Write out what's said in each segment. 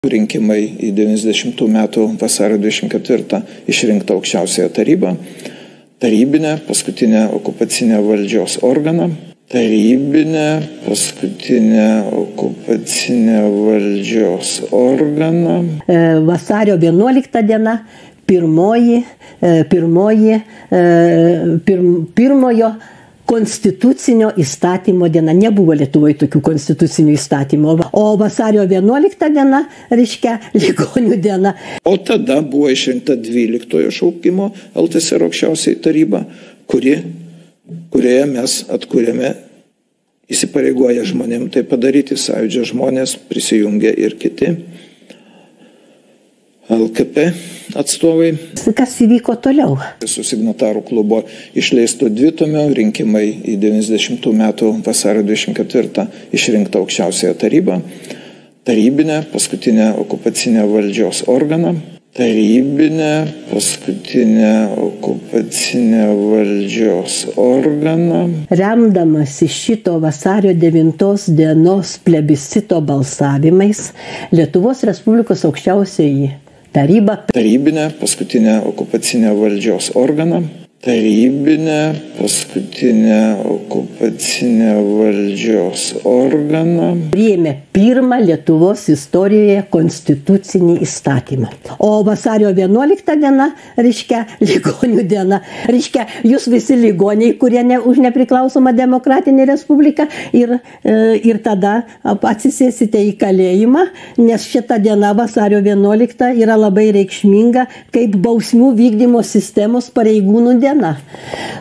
Rinkimai į 90 metų vasario 24 išrinktą aukščiausiąją tarybą, tarybinę paskutinę okupacinę valdžios organą, Vasario 11 diena, pirmojo konstitucinio įstatymo diena. Nebuvo Lietuvoje tokių konstitucinių įstatymų. O vasario 11 diena, reiškia, ligonių diena. O tada buvo išrinkta 12 šaukimo LTSR aukščiausiai taryba, kurioje mes atkūrėme, įsipareigoję žmonėm tai padaryti, Sąjūdžio žmonės, prisijungė ir kiti LKP atstovai. Kas įvyko toliau? Su signatarų klubo išleisto dvitomio Rinkimai į 90 metų vasario 24 išrinktą aukščiausiąją tarybą, tarybinę paskutinę okupacinę valdžios organą, Remdamasi šito vasario 9 dienos plebiscito balsavimais, Lietuvos Respublikos aukščiausioji taryba, tarybinę paskutinę okupacinę valdžios organą, priėmė pirmą Lietuvos istorijoje konstitucinį įstatymą. O vasario 11 diena, reiškia, ligonių diena. Reiškia, jūs visi ligoniai, kurie už nepriklausomą demokratinę respubliką ir tada atsisėsite į kalėjimą, nes šita diena vasario 11 yra labai reikšminga kaip bausmių vykdymo sistemos pareigūnų diena.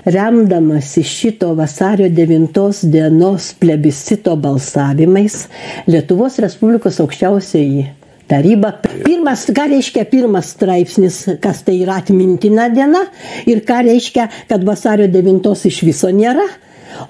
Remdamasi šito vasario 9 dienos plebiscito balsavimais, Lietuvos Respublikos aukščiausioji taryba. Ką reiškia pirmas straipsnis, kas tai yra atmintina diena ir ką reiškia, kad vasario 9 iš viso nėra.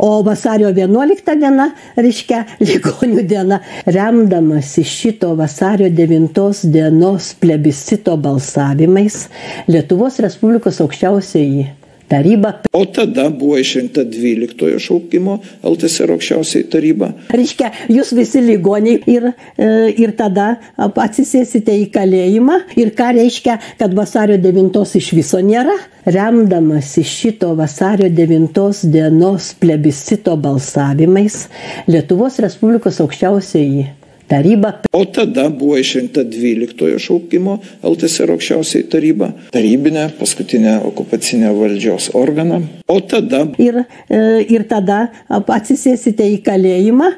O vasario 11 diena, reiškia, ligonių diena. Remdamasi šito vasario 9 dienos plebiscito balsavimais, Lietuvos Respublikos aukščiausioji taryba. O tada buvo išrinkta 12 šaukimo LTSR aukščiausiai taryba. Reiškia, jūs visi ligoniai ir tada atsisėsite į kalėjimą. Ir ką reiškia, kad vasario 9 iš viso nėra. Remdamasi šito vasario 9 dienos plebiscito balsavimais, Lietuvos Respublikos aukščiausioji taryba. O tada buvo išrinkta 12 šaukimo LTSR aukščiausiai taryba, tarybinę paskutinę okupacinę valdžios organą. O tada ir tada atsisėsite į kalėjimą.